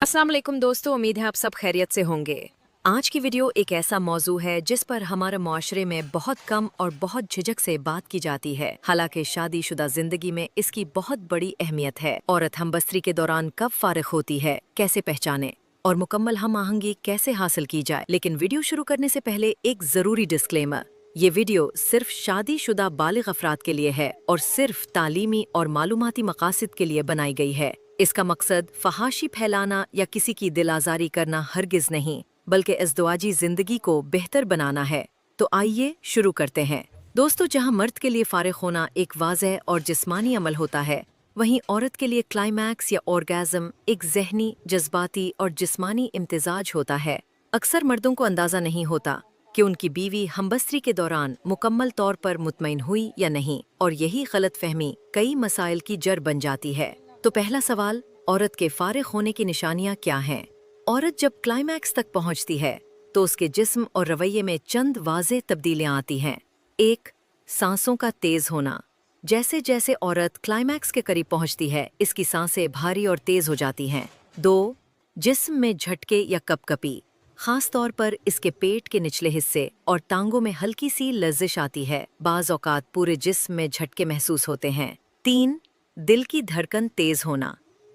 अस्सलाम वालेकुम दोस्तों, उम्मीद है आप सब खैरियत से होंगे। आज की वीडियो एक ऐसा मौजू है जिस पर हमारे माशरे में बहुत कम और बहुत झिझक से बात की जाती है। हालांकि शादीशुदा जिंदगी में इसकी बहुत बड़ी अहमियत है। औरत हमबस्तरी के दौरान कब फारिग होती है, कैसे पहचाने और मुकम्मल हम आहंगी कैसे हासिल की जाए। लेकिन वीडियो शुरू करने से पहले एक जरूरी डिस्क्लेमर। ये वीडियो सिर्फ शादीशुदा बालिग अफराद के लिए है और सिर्फ तालीमी और मालूमाती मकासद के लिए बनाई गई है। इसका मकसद फहाशी फैलाना या किसी की दिल आज़ारी करना हरगिज नहीं, बल्कि अज़दवाजी जिंदगी को बेहतर बनाना है। तो आइए शुरू करते हैं। दोस्तों, जहां मर्द के लिए फारिग होना एक वाज़ेह और जिस्मानी अमल होता है, वहीं औरत के लिए क्लाइमैक्स या ऑर्गेज़म एक ज़हनी, जज्बाती और जिस्मानी इम्तिजाज होता है। अक्सर मर्दों को अंदाज़ा नहीं होता कि उनकी बीवी हमबस्तरी के दौरान मुकम्मल तौर पर मुतमईन हुई या नहीं, और यही गलतफहमी कई मसाइल की जड़ बन जाती है। तो पहला सवाल, औरत के फारिग होने की निशानियां क्या हैं? औरत जब क्लाइमैक्स तक पहुंचती है तो उसके जिस्म और रवैये में चंद वाज़ेह तब्दीलियां आती हैं। 1. सांसों का तेज होना। जैसे जैसे औरत क्लाइमैक्स के करीब पहुंचती है, इसकी सांसें भारी और तेज हो जाती हैं। 2. जिस्म में झटके या कपकपी, खास तौर पर इसके पेट के निचले हिस्से और टांगों में हल्की सी लर्जिश आती है। बाज़ औक़ात पूरे जिस्म में झटके महसूस होते हैं। 3. दिल की धड़कन तेज होना।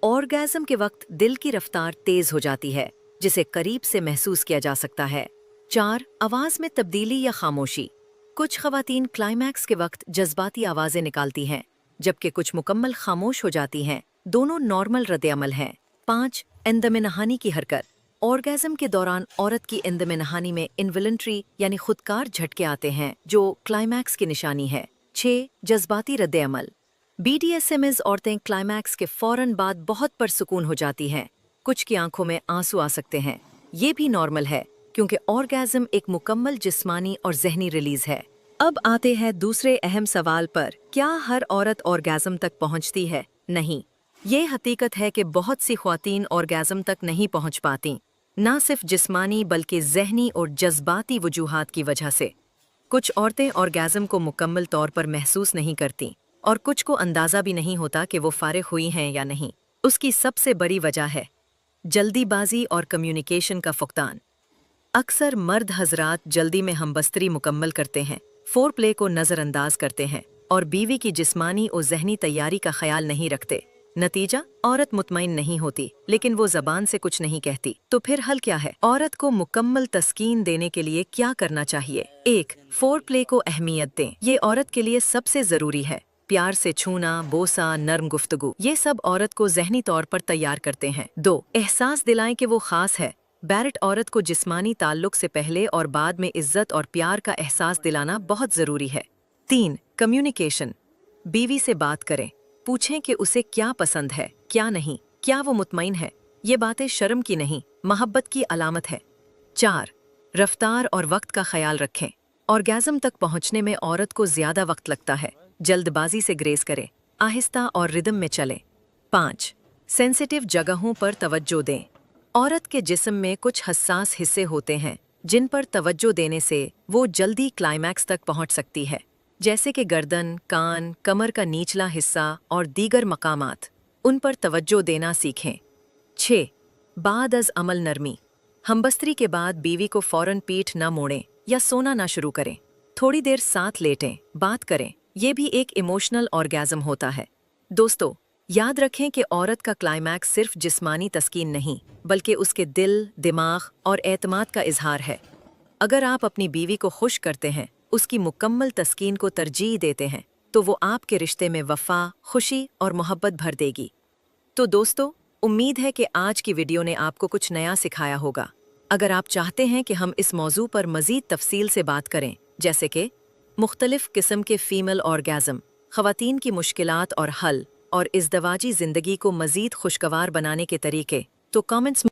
ऑर्गेज़म के वक्त दिल की रफ्तार तेज हो जाती है, जिसे करीब से महसूस किया जा सकता है। 4. आवाज़ में तब्दीली या खामोशी। कुछ ख़वातीन क्लाइमैक्स के वक्त जज्बाती आवाज़ें निकालती हैं, जबकि कुछ मुकम्मल खामोश हो जाती हैं। दोनों नॉर्मल रद्द-ए-अमल हैं। 5. इंदमे नहानी की हरकत। ऑर्गेज़म के दौरान औरत की इंदमे नहानी में इनवॉलंटरी यानी खुदकार झटके आते हैं, जो क्लाइमैक्स की निशानी है। 6. जज्बाती रद्द-ए-अमल। BDSM औरतें क्लाइमैक्स के फौरन बाद बहुत परसुकून हो जाती हैं। कुछ की आंखों में आंसू आ सकते हैं। ये भी नॉर्मल है, क्योंकि ऑर्गेज़म एक मुकम्मल जिस्मानी और ज़हनी रिलीज है। अब आते हैं दूसरे अहम सवाल पर, क्या हर औरत ऑर्गेज़म तक पहुंचती है? नहीं। ये हकीकत है कि बहुत सी ख्वातीन ऑर्गेज़म तक नहीं पहुंच पाती, ना सिर्फ जिस्मानी बल्कि ज़हनी और जज्बाती वजूहात की वजह से। कुछ औरतें ऑर्गेज़म को मुकम्मल तौर पर महसूस नहीं करती और कुछ को अंदाज़ा भी नहीं होता कि वो फारिग हुई हैं या नहीं। उसकी सबसे बड़ी वजह है जल्दीबाजी और कम्युनिकेशन का फुकदान। अक्सर मर्द हजरात जल्दी में हमबस्तरी मुकम्मल करते हैं, फोर प्ले को नज़रअंदाज करते हैं और बीवी की जिस्मानी और जहनी तैयारी का ख्याल नहीं रखते। नतीजा, औरत मुतमईन नहीं होती, लेकिन वो ज़बान से कुछ नहीं कहती। तो फिर हल क्या है? औरत को मुकम्मल तस्कीन देने के लिए क्या करना चाहिए? 1. फोर प्ले को अहमियत दें। ये औरत के लिए सबसे ज़रूरी है। प्यार से छूना, बोसा, नर्म गुफ्तगू, ये सब औरत को ज़हनी तौर पर तैयार करते हैं। 2. एहसास दिलाएं कि वो खास है। बैरट औरत को जिस्मानी ताल्लुक से पहले और बाद में इज्जत और प्यार का एहसास दिलाना बहुत ज़रूरी है। 3. कम्युनिकेशन। बीवी से बात करें, पूछें कि उसे क्या पसंद है, क्या नहीं, क्या वो मुतमईन है। ये बातें शर्म की नहीं, मोहब्बत की अलामत है। 4. रफ्तार और वक्त का ख्याल रखें। ऑर्गेज़म तक पहुंचने में औरत को ज़्यादा वक्त लगता है। जल्दबाजी से ग्रेस करें, आहिस्ता और रिदम में चलें। 5. सेंसिटिव जगहों पर तवज्जो दें। औरत के जिस्म में कुछ हसास हिस्से होते हैं जिन पर तवज्जो देने से वो जल्दी क्लाइमैक्स तक पहुंच सकती है, जैसे कि गर्दन, कान, कमर का निचला हिस्सा और दीगर मकामात। उन पर तवज्जो देना सीखें। 6. बाद अज़ अमल नरमी। हमबस्तरी के बाद बीवी को फौरन पीठ न मोड़ें या सोना ना शुरू करें। थोड़ी देर साथ लेटें, बात करें। ये भी एक इमोशनल ऑर्गेज़म होता है। दोस्तों, याद रखें कि औरत का क्लाइमैक्स सिर्फ जिस्मानी तस्कीन नहीं, बल्कि उसके दिल, दिमाग और एतमाद का इजहार है। अगर आप अपनी बीवी को खुश करते हैं, उसकी मुकम्मल तस्कीन को तरजीह देते हैं, तो वो आपके रिश्ते में वफ़ा, खुशी और मोहब्बत भर देगी। तो दोस्तों, उम्मीद है कि आज की वीडियो ने आपको कुछ नया सिखाया होगा। अगर आप चाहते हैं कि हम इस मौजू पर मज़ीद तफसील से बात करें, जैसे कि मुख्तलिफ किस्म के फीमेल ऑर्गेज़म, ख़वातीन की मुश्किलात और हल, और इज़दवाजी ज़िंदगी को मज़ीद खुशगवार बनाने के तरीके, तो कमेंट्स